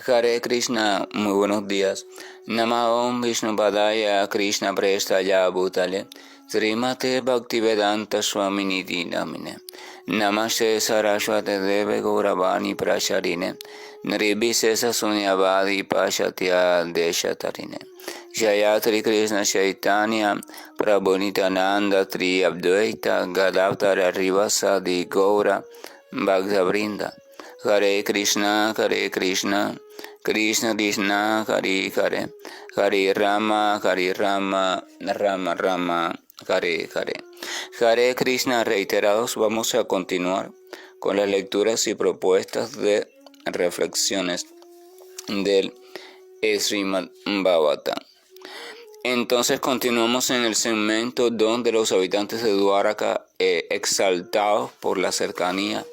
Hare Krishna, muy buenos días. Namaste Vishnu Padaya Krishna Prestaya Bhutale Srimate Bhaktivedanta Swamini Namine Namaste Saraswate Deve Gauravani Prasharine Nirvise Sunyavadi Pashatya Deshatarine Jayatri Krishna Chaitanya Prabhu Nityananda Tri Abdvaita Gadavtara Rivasadi Gaura Bhakta Hare Krishna, Krishna Krishna, Hare Hare, Hare Rama, Rama Rama, Hare Hare. Hare Krishna, reiterados, vamos a continuar con las lecturas y propuestas de reflexiones del Srimad Bhagavatam. Entonces continuamos en el segmento donde los habitantes de Dwaraka, exaltados por la cercanía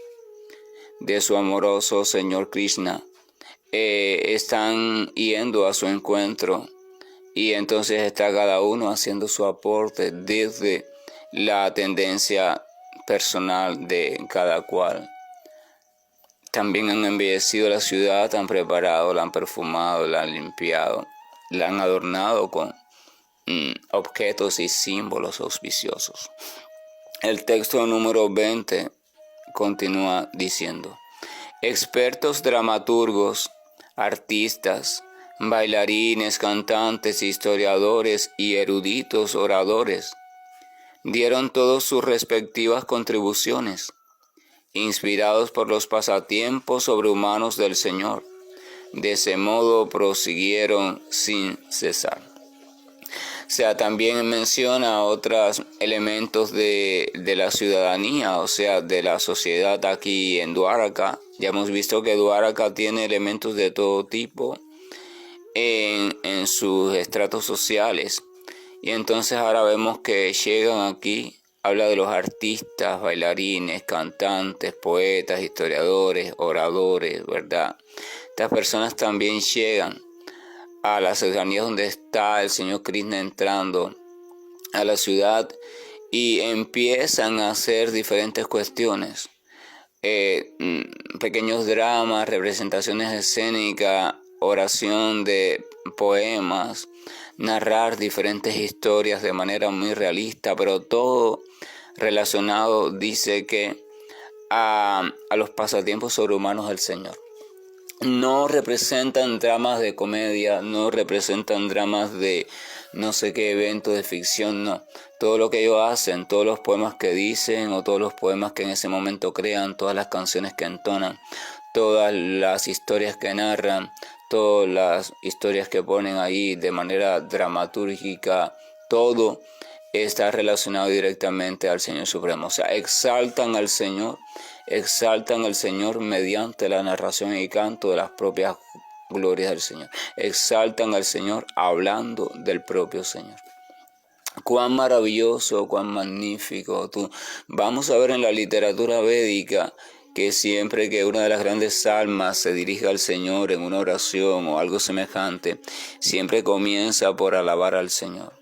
de su amoroso Señor Krishna, están yendo a su encuentro, y entonces está cada uno haciendo su aporte desde la tendencia personal de cada cual. También han embellecido la ciudad, han preparado, la han perfumado, la han limpiado, la han adornado con objetos y símbolos auspiciosos. El texto número 20 continúa diciendo: expertos dramaturgos, artistas, bailarines, cantantes, historiadores y eruditos oradores dieron todos sus respectivas contribuciones, inspirados por los pasatiempos sobrehumanos del Señor. De ese modo prosiguieron sin cesar. O sea, también menciona otros elementos de la ciudadanía, o sea, de la sociedad aquí en Dwaraka. Ya hemos visto que Dwaraka tiene elementos de todo tipo en sus estratos sociales. Y entonces ahora vemos que llegan aquí, habla de los artistas, bailarines, cantantes, poetas, historiadores, oradores, ¿verdad? Estas personas también llegan a la cercanía donde está el Señor Krishna entrando a la ciudad y empiezan a hacer diferentes cuestiones, pequeños dramas, representaciones escénicas, oración de poemas, narrar diferentes historias de manera muy realista, pero todo relacionado, dice que a los pasatiempos sobrehumanos del Señor. No representan dramas de comedia, no representan dramas de no sé qué evento de ficción, no. Todo lo que ellos hacen, todos los poemas que dicen o todos los poemas que en ese momento crean, todas las canciones que entonan, todas las historias que narran, todas las historias que ponen ahí de manera dramatúrgica, todo está relacionado directamente al Señor Supremo. O sea, exaltan al Señor mediante la narración y canto de las propias glorias del Señor. Exaltan al Señor hablando del propio Señor. Cuán maravilloso, cuán magnífico. Vamos a ver en la literatura védica que siempre que una de las grandes almas se dirige al Señor en una oración o algo semejante, siempre comienza por alabar al Señor.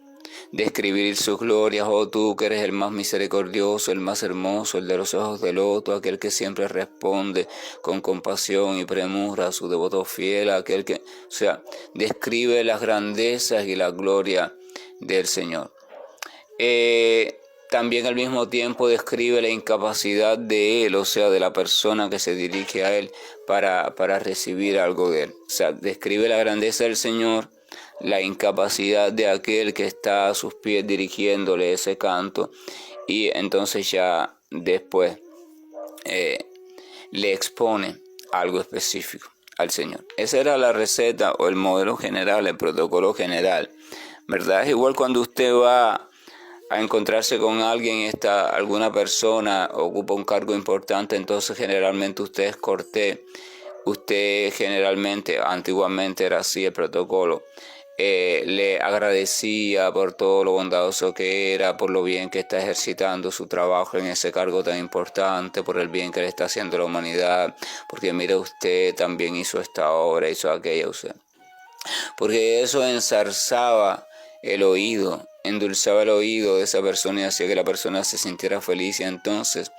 Describir sus glorias, oh tú que eres el más misericordioso, el más hermoso, el de los ojos de loto, aquel que siempre responde con compasión y premura a su devoto fiel, aquel que, o sea, describe las grandezas y la gloria del Señor. También al mismo tiempo describe la incapacidad de él, o sea, de la persona que se dirige a él para recibir algo de él. O sea, describe la grandeza del Señor, la incapacidad de aquel que está a sus pies dirigiéndole ese canto, y entonces ya después le expone algo específico al Señor. Esa era la receta o el modelo general, el protocolo general, ¿verdad? Es igual cuando usted va a encontrarse con alguien, alguna persona ocupa un cargo importante, entonces generalmente usted es cortés, usted generalmente, antiguamente era así el protocolo, le agradecía por todo lo bondadoso que era, por lo bien que está ejercitando su trabajo en ese cargo tan importante, por el bien que le está haciendo a la humanidad, porque mire usted también hizo esta obra, hizo aquella, usted. Porque eso ensarzaba el oído, endulzaba el oído de esa persona y hacía que la persona se sintiera feliz. Y entonces,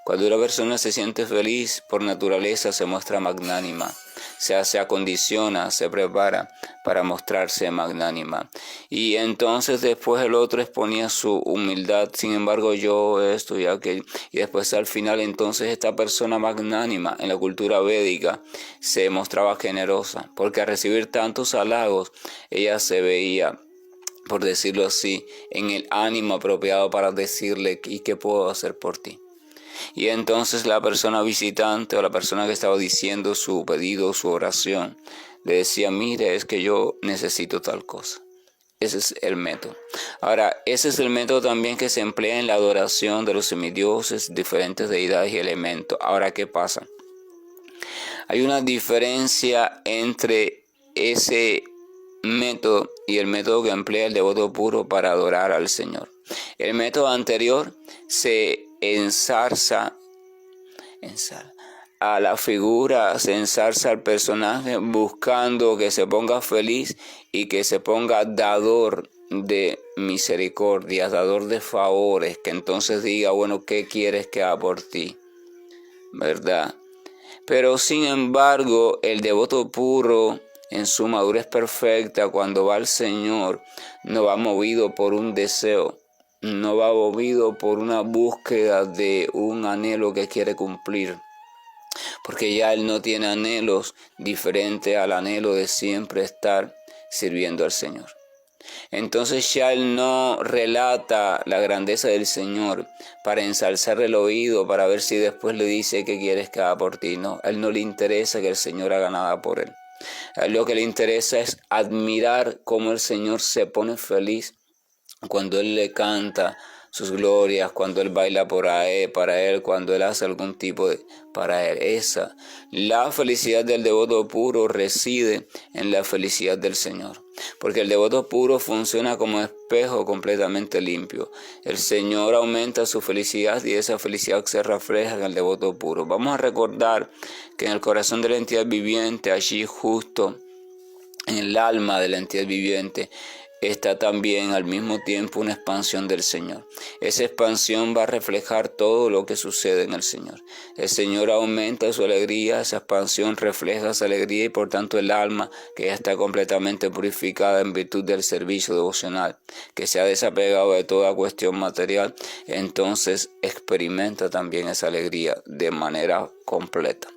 cuando una persona se siente feliz, por naturaleza se muestra magnánima, se acondiciona, se prepara para mostrarse magnánima. Y entonces después el otro exponía su humildad, sin embargo yo esto y aquello. Y después al final entonces esta persona magnánima en la cultura védica se mostraba generosa, porque al recibir tantos halagos ella se veía, por decirlo así, en el ánimo apropiado para decirle ¿y qué puedo hacer por ti? Y entonces la persona visitante o la persona que estaba diciendo su pedido, su oración, le decía, mire, es que yo necesito tal cosa. Ese es el método. Ahora, ese es el método también que se emplea en la adoración de los semidioses, diferentes deidades y elementos. Ahora, ¿qué pasa? Hay una diferencia entre ese método y el método que emplea el devoto puro para adorar al Señor. El método anterior se ensarza a la figura, se ensarza al personaje buscando que se ponga feliz y que se ponga dador de misericordia, dador de favores, que entonces diga, bueno, ¿qué quieres que haga por ti? ¿Verdad? Pero sin embargo, el devoto puro en su madurez perfecta, cuando va al Señor, no va movido por un deseo, no va movido por una búsqueda de un anhelo que quiere cumplir, porque ya él no tiene anhelos diferentes al anhelo de siempre estar sirviendo al Señor. Entonces ya él no relata la grandeza del Señor para ensalzarle el oído, para ver si después le dice que quieres que haga por ti. No, a él no le interesa que el Señor haga nada por él. A él lo que le interesa es admirar cómo el Señor se pone feliz cuando él le canta sus glorias, cuando él baila para él, cuando él hace algún tipo de para él. La felicidad del devoto puro reside en la felicidad del Señor, porque el devoto puro funciona como espejo completamente limpio. El Señor aumenta su felicidad y esa felicidad se refleja en el devoto puro. Vamos a recordar que en el corazón de la entidad viviente, allí justo en el alma de la entidad viviente, está también al mismo tiempo una expansión del Señor. Esa expansión va a reflejar todo lo que sucede en el Señor. El Señor aumenta su alegría, esa expansión refleja esa alegría y por tanto el alma, que ya está completamente purificada en virtud del servicio devocional, que se ha desapegado de toda cuestión material, entonces experimenta también esa alegría de manera completa.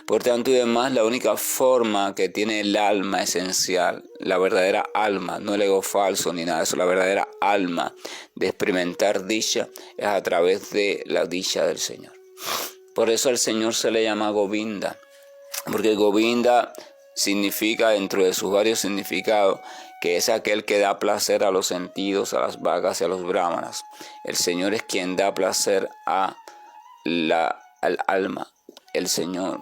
Por tanto y demás, la única forma que tiene el alma esencial, la verdadera alma, no el ego falso ni nada de eso, la verdadera alma de experimentar dicha es a través de la dicha del Señor. Por eso al Señor se le llama Govinda, porque Govinda significa, dentro de sus varios significados, que es aquel que da placer a los sentidos, a las vacas y a los brahmanas. El Señor es quien da placer al alma. El Señor.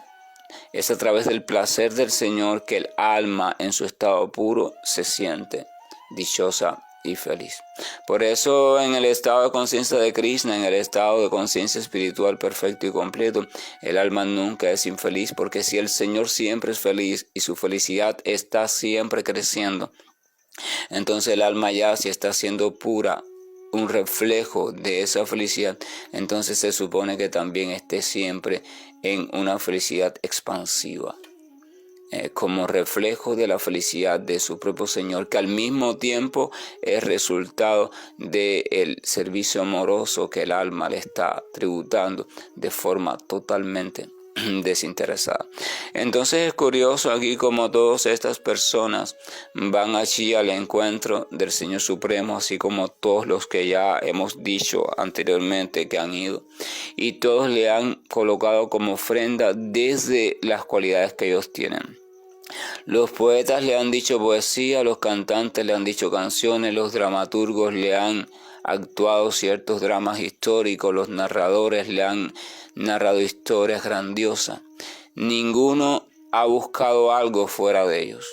Es a través del placer del Señor que el alma en su estado puro se siente dichosa y feliz. Por eso en el estado de conciencia de Krishna, en el estado de conciencia espiritual perfecto y completo, el alma nunca es infeliz, porque si el Señor siempre es feliz y su felicidad está siempre creciendo, entonces el alma ya, si está siendo pura, un reflejo de esa felicidad, entonces se supone que también esté siempre en una felicidad expansiva, como reflejo de la felicidad de su propio Señor, que al mismo tiempo es resultado del servicio amoroso que el alma le está tributando de forma totalmente desinteresada. Entonces es curioso aquí como todas estas personas van allí al encuentro del Señor Supremo, así como todos los que ya hemos dicho anteriormente que han ido, y todos le han colocado como ofrenda desde las cualidades que ellos tienen. Los poetas le han dicho poesía, los cantantes le han dicho canciones, los dramaturgos le han actuado ciertos dramas históricos, los narradores le han narrado historias grandiosas. Ninguno ha buscado algo fuera de ellos.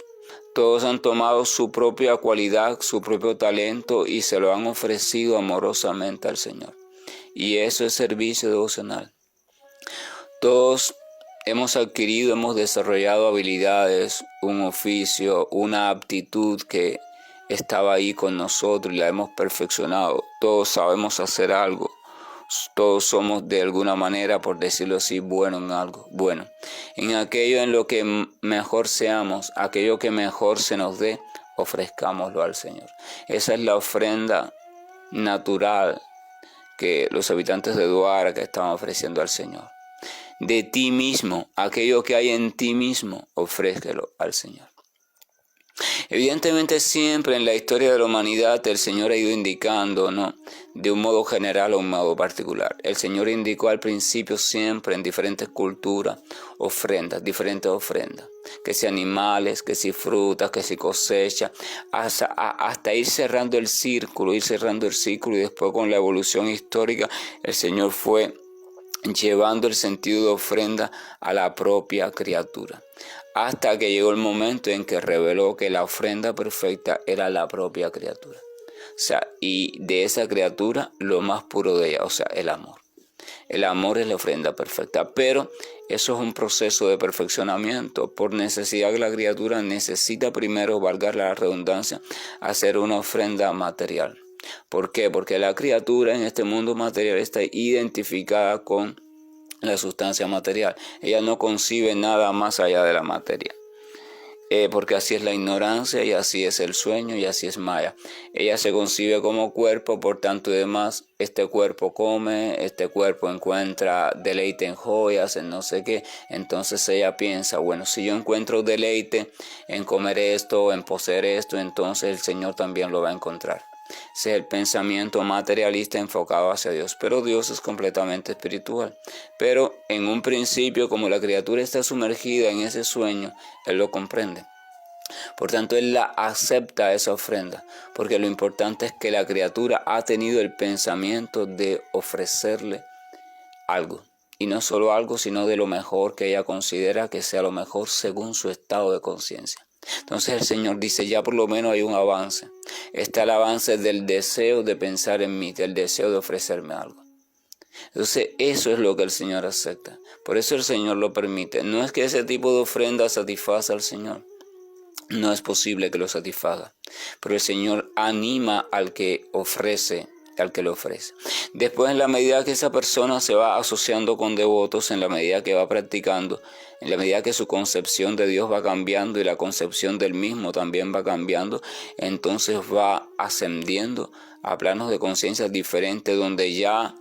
Todos han tomado su propia cualidad, su propio talento y se lo han ofrecido amorosamente al Señor. Y eso es servicio devocional. Todos hemos adquirido, hemos desarrollado habilidades, un oficio, una aptitud que estaba ahí con nosotros y la hemos perfeccionado. Todos sabemos hacer algo, todos somos de alguna manera, por decirlo así, bueno en algo. Bueno, en aquello en lo que mejor seamos, aquello que mejor se nos dé, ofrezcámoslo al Señor. Esa es la ofrenda natural que los habitantes de Dwarka estaban ofreciendo al Señor. De ti mismo, aquello que hay en ti mismo, ofrézquelo al Señor. Evidentemente siempre en la historia de la humanidad el Señor ha ido indicando, ¿no?, de un modo general o un modo particular. El Señor indicó al principio siempre en diferentes culturas diferentes ofrendas, que si animales, que si frutas, que si cosecha, hasta ir cerrando el círculo y después con la evolución histórica el Señor fue llevando el sentido de ofrenda a la propia criatura, hasta que llegó el momento en que reveló que la ofrenda perfecta era la propia criatura. O sea, y de esa criatura lo más puro de ella, o sea, el amor. El amor es la ofrenda perfecta, pero eso es un proceso de perfeccionamiento. Por necesidad que la criatura necesita primero, valga la redundancia, hacer una ofrenda material. ¿Por qué? Porque la criatura en este mundo material está identificada con la sustancia material. Ella no concibe nada más allá de la materia. Porque así es la ignorancia y así es el sueño y así es Maya. Ella se concibe como cuerpo, por tanto y demás, este cuerpo come, este cuerpo encuentra deleite en joyas, en no sé qué. Entonces ella piensa, bueno, si yo encuentro deleite en comer esto, en poseer esto, entonces el Señor también lo va a encontrar. Ese es el pensamiento materialista enfocado hacia Dios, pero Dios es completamente espiritual. Pero en un principio, como la criatura está sumergida en ese sueño, Él lo comprende. Por tanto, Él la acepta esa ofrenda, porque lo importante es que la criatura ha tenido el pensamiento de ofrecerle algo. Y no solo algo, sino de lo mejor que ella considera que sea lo mejor según su estado de conciencia. Entonces el Señor dice, ya por lo menos hay un avance. Está el avance del deseo de pensar en mí, del deseo de ofrecerme algo. Entonces eso es lo que el Señor acepta. Por eso el Señor lo permite. No es que ese tipo de ofrenda satisfaga al Señor. No es posible que lo satisfaga. Pero el Señor anima al que ofrece, al que lo ofrece. Después, en la medida que esa persona se va asociando con devotos, en la medida que va practicando, en la medida que su concepción de Dios va cambiando y la concepción del mismo también va cambiando, entonces va ascendiendo a planos de conciencia diferentes, donde ya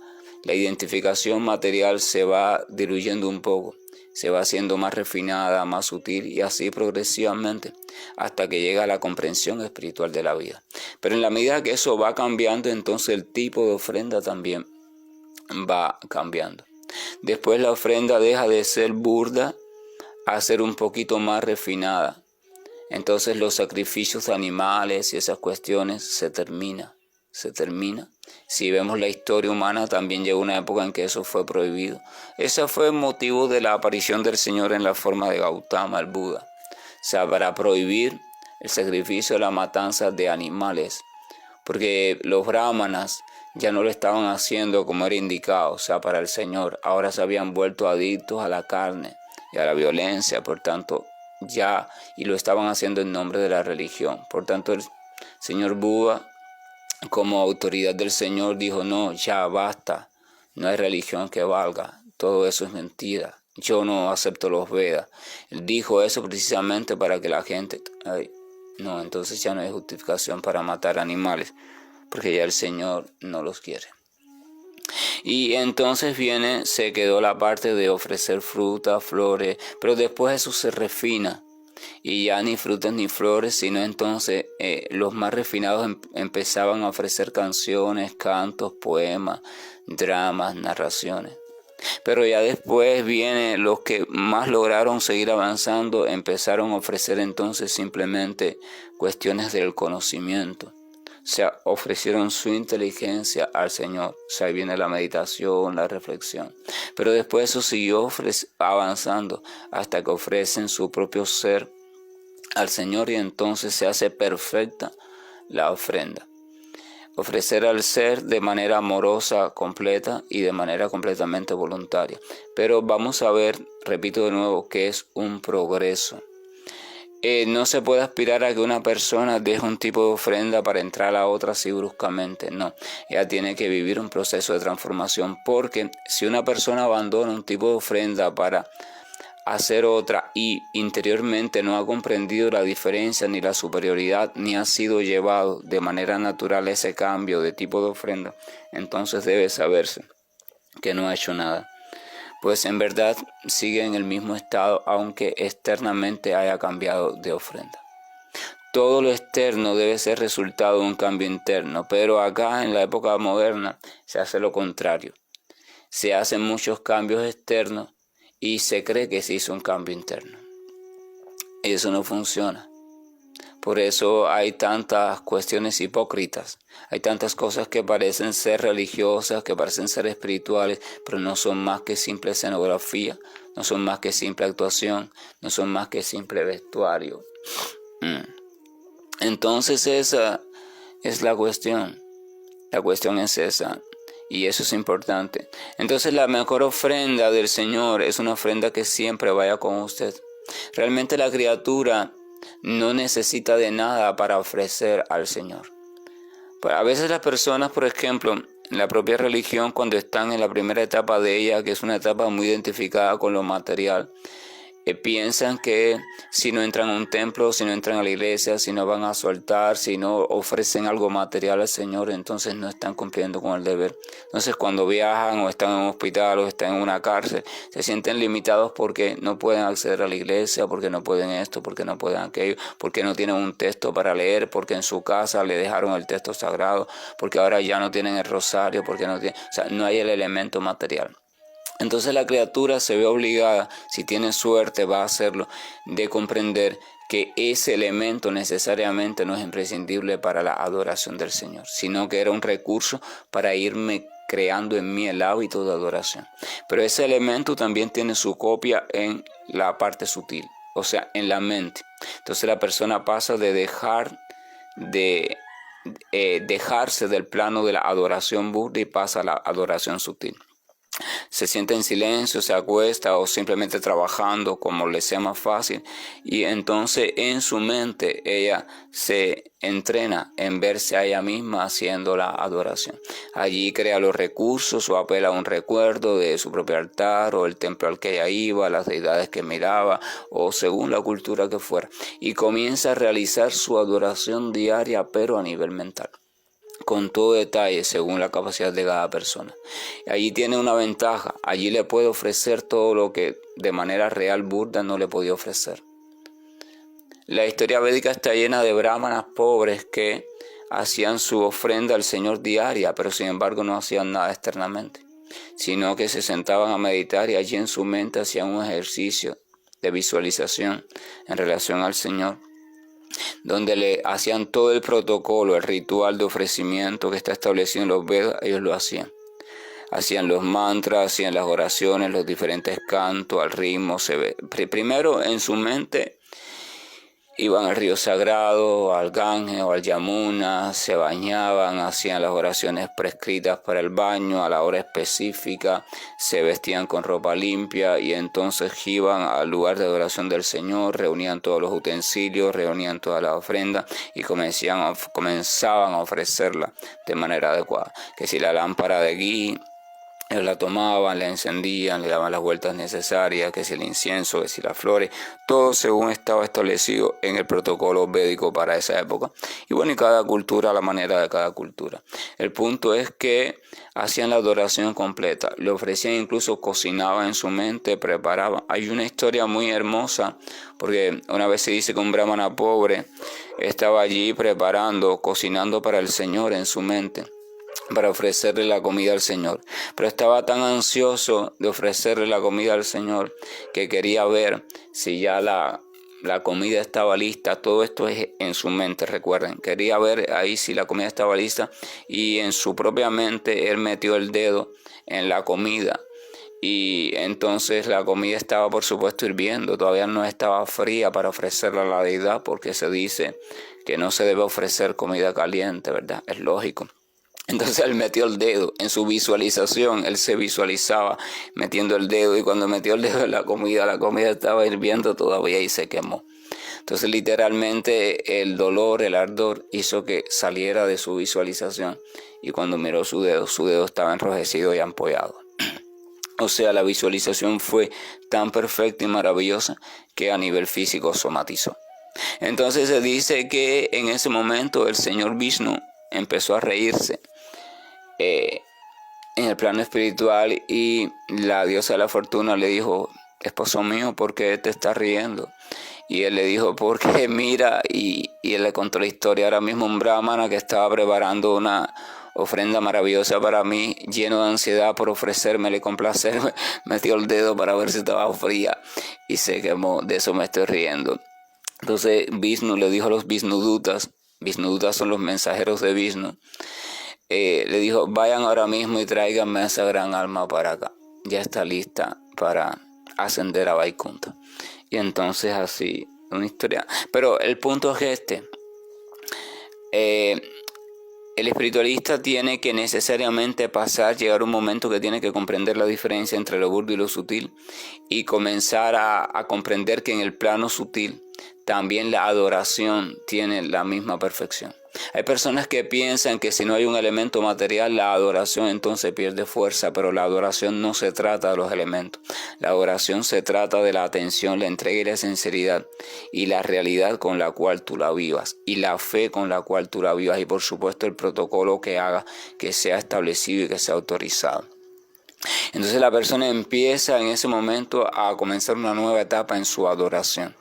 la identificación material se va diluyendo un poco, se va haciendo más refinada, más sutil y así progresivamente hasta que llega a la comprensión espiritual de la vida. Pero en la medida que eso va cambiando, entonces el tipo de ofrenda también va cambiando. Después la ofrenda deja de ser burda a ser un poquito más refinada. Entonces los sacrificios animales y esas cuestiones se termina. Si vemos la historia humana, también llegó una época en que eso fue prohibido. Ese fue el motivo de la aparición del Señor en la forma de Gautama, el Buda. O sea, para prohibir el sacrificio, la matanza de animales. Porque los brahmanas ya no lo estaban haciendo como era indicado, o sea, para el Señor. Ahora se habían vuelto adictos a la carne y a la violencia, por tanto, y lo estaban haciendo en nombre de la religión. Por tanto, el Señor Buda, como autoridad del Señor, dijo, no, ya basta, no hay religión que valga, todo eso es mentira, yo no acepto los Vedas. Él dijo eso precisamente para que la gente, no, entonces ya no hay justificación para matar animales, porque ya el Señor no los quiere. Y entonces se quedó la parte de ofrecer frutas, flores, pero después eso se refina. Y ya ni frutas ni flores, sino entonces los más refinados empezaban a ofrecer canciones, cantos, poemas, dramas, narraciones. Pero ya después los que más lograron seguir avanzando, empezaron a ofrecer entonces simplemente cuestiones del conocimiento. O sea, ofrecieron su inteligencia al Señor. O sea, ahí viene la meditación, la reflexión. Pero después eso siguió avanzando hasta que ofrecen su propio ser al Señor y entonces se hace perfecta la ofrenda. Ofrecer al ser de manera amorosa, completa y de manera completamente voluntaria. Pero vamos a ver, repito de nuevo, que es un progreso. no se puede aspirar a que una persona deje un tipo de ofrenda para entrar a la otra así bruscamente. No, ella tiene que vivir un proceso de transformación, porque si una persona abandona un tipo de ofrenda para hacer otra y interiormente no ha comprendido la diferencia ni la superioridad, ni ha sido llevado de manera natural a ese cambio de tipo de ofrenda, entonces debe saberse que no ha hecho nada, pues en verdad sigue en el mismo estado aunque externamente haya cambiado de ofrenda. Todo lo externo debe ser resultado de un cambio interno, pero acá en la época moderna se hace lo contrario. Se hacen muchos cambios externos y se cree que se hizo un cambio interno. Y eso no funciona. Por eso hay tantas cuestiones hipócritas. Hay tantas cosas que parecen ser religiosas, que parecen ser espirituales, pero no son más que simple escenografía, no son más que simple actuación, no son más que simple vestuario. Entonces esa es la cuestión. La cuestión es esa. Y eso es importante. Entonces la mejor ofrenda del Señor es una ofrenda que siempre vaya con usted. Realmente la criatura no necesita de nada para ofrecer al Señor. A veces las personas, por ejemplo, en la propia religión, cuando están en la primera etapa de ella, que es una etapa muy identificada con lo material, piensan que si no entran a un templo, si no entran a la iglesia, si no van a su altar, si no ofrecen algo material al Señor, entonces no están cumpliendo con el deber. Entonces cuando viajan o están en un hospital o están en una cárcel, se sienten limitados porque no pueden acceder a la iglesia, porque no pueden esto, porque no pueden aquello, porque no tienen un texto para leer, porque en su casa le dejaron el texto sagrado, porque ahora ya no tienen el rosario, porque no tienen, o sea, no hay el elemento material. Entonces la criatura se ve obligada, si tiene suerte va a hacerlo, de comprender que ese elemento necesariamente no es imprescindible para la adoración del Señor, sino que era un recurso para irme creando en mí el hábito de adoración. Pero ese elemento también tiene su copia en la parte sutil, o sea, en la mente. Entonces la persona pasa de dejarse del plano de la adoración burda y pasa a la adoración sutil. Se siente en silencio, se acuesta o simplemente trabajando como le sea más fácil, y entonces en su mente ella se entrena en verse a ella misma haciendo la adoración. Allí crea los recursos o apela a un recuerdo de su propio altar o el templo al que ella iba, las deidades que miraba o según la cultura que fuera, y comienza a realizar su adoración diaria pero a nivel mental, con todo detalle según la capacidad de cada persona. Allí tiene una ventaja, allí le puede ofrecer todo lo que de manera real burda no le podía ofrecer. La historia védica está llena de brahmanas pobres que hacían su ofrenda al Señor diaria, pero sin embargo no hacían nada externamente, sino que se sentaban a meditar y allí en su mente hacían un ejercicio de visualización en relación al Señor, donde le hacían todo el protocolo, el ritual de ofrecimiento que está establecido en los Vedas. Ellos lo hacían. Hacían los mantras, hacían las oraciones, los diferentes cantos, al ritmo. Primero en su mente iban al río sagrado, al Ganges o al Yamuna, se bañaban, hacían las oraciones prescritas para el baño a la hora específica, se vestían con ropa limpia y entonces iban al lugar de adoración del Señor, reunían todos los utensilios, reunían toda la ofrenda y comenzaban a ofrecerla de manera adecuada. Que si la lámpara de ghee, ellos la tomaban, la encendían, le daban las vueltas necesarias, que si el incienso, que si las flores, todo según estaba establecido en el protocolo védico para esa época. Y bueno, y cada cultura, la manera de cada cultura. El punto es que hacían la adoración completa, le ofrecían, incluso cocinaban en su mente, preparaban. Hay una historia muy hermosa, porque una vez se dice que un brahmana pobre estaba allí preparando, cocinando para el Señor en su mente, para ofrecerle la comida al Señor. Pero estaba tan ansioso de ofrecerle la comida al Señor que quería ver si ya la comida estaba lista. Todo esto es en su mente, recuerden. Quería ver ahí si la comida estaba lista y en su propia mente él metió el dedo en la comida. Y entonces la comida estaba por supuesto hirviendo, todavía no estaba fría para ofrecerla a la deidad, porque se dice que no se debe ofrecer comida caliente, ¿verdad? Es lógico. Entonces él metió el dedo en su visualización, él se visualizaba metiendo el dedo y cuando metió el dedo en la comida estaba hirviendo todavía y se quemó. Entonces literalmente el dolor, el ardor hizo que saliera de su visualización, y cuando miró su dedo estaba enrojecido y ampollado. O sea, la visualización fue tan perfecta y maravillosa que a nivel físico somatizó. Entonces se dice que en ese momento el señor Vishnu empezó a reírse en el plano espiritual, y la diosa de la fortuna le dijo: esposo mío, ¿por qué te estás riendo? Y él le dijo: porque mira, y él le contó la historia. Ahora mismo un brahmana que estaba preparando una ofrenda maravillosa para mí, lleno de ansiedad por ofrecérmela y complacerme, metió el dedo para ver si estaba fría y se quemó. De eso me estoy riendo. Entonces Vishnu le dijo a los Vishnudutas son los mensajeros de Vishnu, le dijo: vayan ahora mismo y tráiganme a esa gran alma para acá, ya está lista para ascender a Vaikunta. Y entonces así, una historia. Pero el punto es este: el espiritualista tiene que necesariamente llegar un momento que tiene que comprender la diferencia entre lo burdo y lo sutil, y comenzar a comprender que en el plano sutil también la adoración tiene la misma perfección. Hay personas que piensan que si no hay un elemento material, la adoración entonces pierde fuerza, pero la adoración no se trata de los elementos. La adoración se trata de la atención, la entrega y la sinceridad, y la realidad con la cual tú la vivas, y la fe con la cual tú la vivas, y por supuesto el protocolo que haga que sea establecido y que sea autorizado. Entonces la persona empieza en ese momento a comenzar una nueva etapa en su adoración,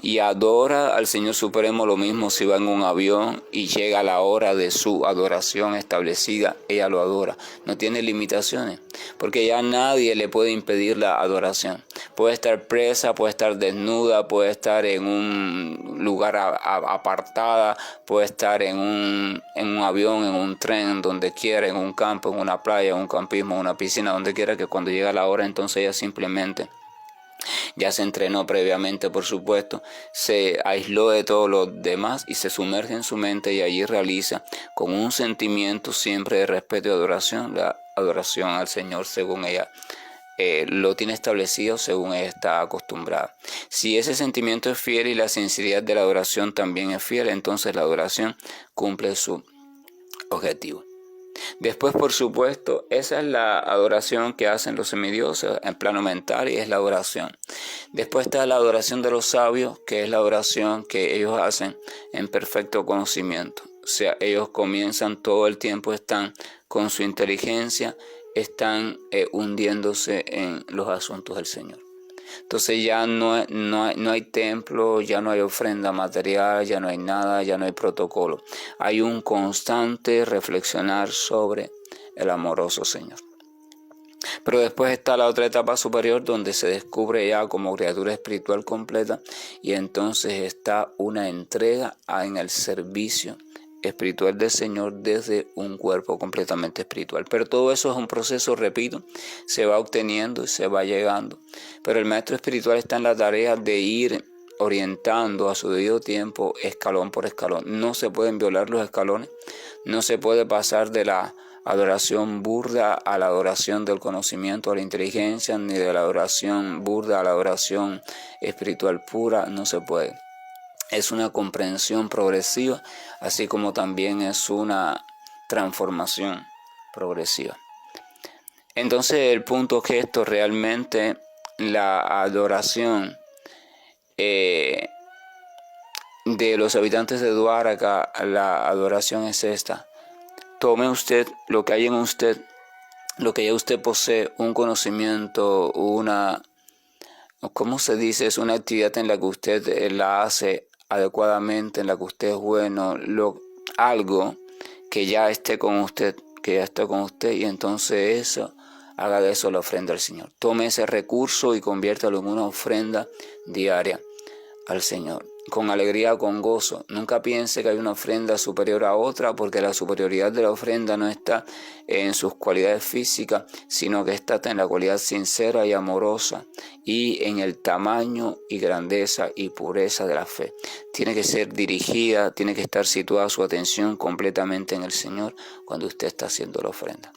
y adora al Señor Supremo. Lo mismo si va en un avión y llega la hora de su adoración establecida, ella lo adora. No tiene limitaciones, porque ya nadie le puede impedir la adoración. Puede estar presa, puede estar desnuda, puede estar en un lugar apartada, puede estar en un avión, en un tren, donde quiera, en un campo, en una playa, en un campismo, en una piscina, donde quiera, que cuando llega la hora, entonces ella simplemente ya se entrenó previamente, por supuesto, se aisló de todos los demás y se sumerge en su mente, y allí realiza con un sentimiento siempre de respeto y adoración la adoración al Señor según ella lo tiene establecido, según ella está acostumbrada. Si ese sentimiento es fiel y la sinceridad de la adoración también es fiel, entonces la adoración cumple su objetivo. Después, por supuesto, esa es la adoración que hacen los semidioses en plano mental, y es la adoración. Después está la adoración de los sabios, que es la adoración que ellos hacen en perfecto conocimiento. O sea, ellos comienzan todo el tiempo, están con su inteligencia, están hundiéndose en los asuntos del Señor. Entonces ya no hay templo, ya no hay ofrenda material, ya no hay nada, ya no hay protocolo. Hay un constante reflexionar sobre el amoroso Señor. Pero después está la otra etapa superior, donde se descubre ya como criatura espiritual completa, y entonces está una entrega en el servicio espiritual del Señor desde un cuerpo completamente espiritual. Pero todo eso es un proceso, repito, se va obteniendo y se va llegando. Pero el maestro espiritual está en la tarea de ir orientando a su debido tiempo, escalón por escalón. No se pueden violar los escalones, no se puede pasar de la adoración burda a la adoración del conocimiento, a la inteligencia, ni de la adoración burda a la adoración espiritual pura, no se puede. Es una comprensión progresiva, así como también es una transformación progresiva. Entonces el punto es que esto realmente, la adoración de los habitantes de Dwaraka, la adoración es esta: tome usted lo que hay en usted, lo que ya usted posee, un conocimiento, ¿cómo se dice? Es una actividad en la que usted la hace adecuadamente, en la que usted es bueno, algo que ya esté con usted, y entonces eso, haga de eso la ofrenda al Señor. Tome ese recurso y conviértalo en una ofrenda diaria al Señor, con alegría, con gozo. Nunca piense que hay una ofrenda superior a otra, porque la superioridad de la ofrenda no está en sus cualidades físicas, sino que está en la cualidad sincera y amorosa, y en el tamaño y grandeza y pureza de la fe. Tiene que ser dirigida, tiene que estar situada su atención completamente en el Señor cuando usted está haciendo la ofrenda.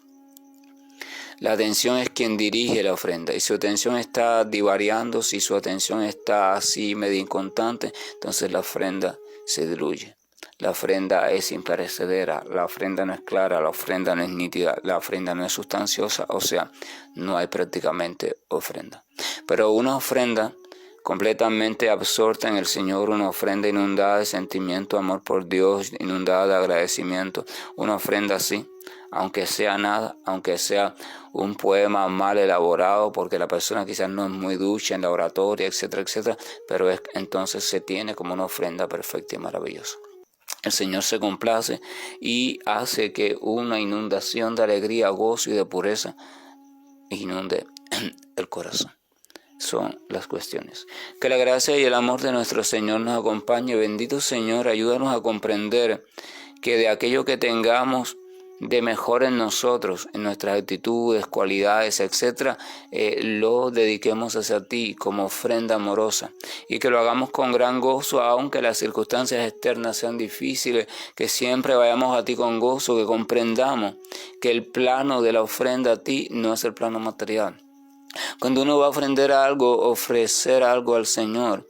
La atención es quien dirige la ofrenda. Y si su atención está divariando, si su atención está así medio inconstante, entonces la ofrenda se diluye. La ofrenda es imperecedera, la ofrenda no es clara, la ofrenda no es nítida, la ofrenda no es sustanciosa, o sea, no hay prácticamente ofrenda. Pero una ofrenda completamente absorta en el Señor, una ofrenda inundada de sentimiento, amor por Dios, inundada de agradecimiento, una ofrenda así, aunque sea nada, aunque sea un poema mal elaborado, porque la persona quizás no es muy ducha en la oratoria, etcétera, etcétera, pero entonces se tiene como una ofrenda perfecta y maravillosa. El Señor se complace y hace que una inundación de alegría, gozo y de pureza inunde el corazón. Son las cuestiones. Que la gracia y el amor de nuestro Señor nos acompañe. Bendito Señor, ayúdanos a comprender que de aquello que tengamos de mejor en nosotros, en nuestras actitudes, cualidades, etc., lo dediquemos hacia ti como ofrenda amorosa y que lo hagamos con gran gozo, aunque las circunstancias externas sean difíciles, que siempre vayamos a ti con gozo, que comprendamos que el plano de la ofrenda a ti no es el plano material. Cuando uno va a ofrecer algo al Señor,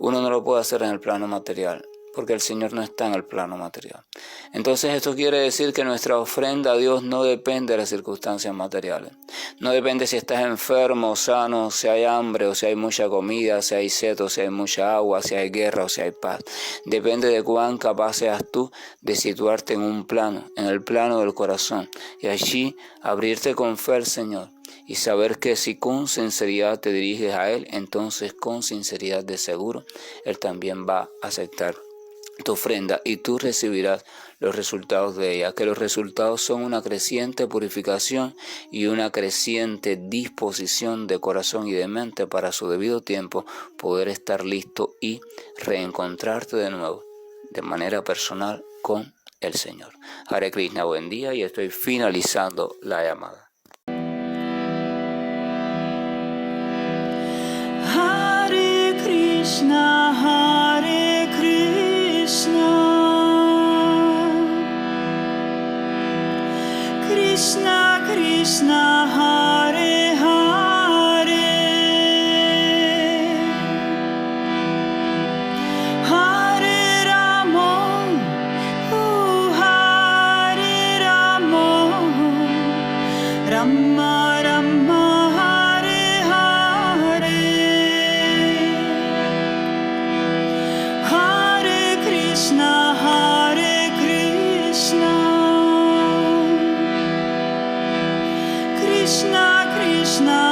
uno no lo puede hacer en el plano material, porque el Señor no está en el plano material. Entonces esto quiere decir que nuestra ofrenda a Dios no depende de las circunstancias materiales. No depende si estás enfermo o sano, si hay hambre o si hay mucha comida, si hay sed o si hay mucha agua, si hay guerra o si hay paz. Depende de cuán capaz seas tú de situarte en un plano, en el plano del corazón, y allí abrirte con fe al Señor. Y saber que si con sinceridad te diriges a Él, entonces con sinceridad de seguro, Él también va a aceptar tu ofrenda y tú recibirás los resultados de ella, que los resultados son una creciente purificación y una creciente disposición de corazón y de mente para su debido tiempo poder estar listo y reencontrarte de nuevo de manera personal con el Señor. Hare Krishna, buen día, y estoy finalizando la llamada. Hare Krishna, Hare Krishna, Krishna Krishna, Hare Hare, Hare Rama, Hare Rama, Rama Rama. Krishna Krishna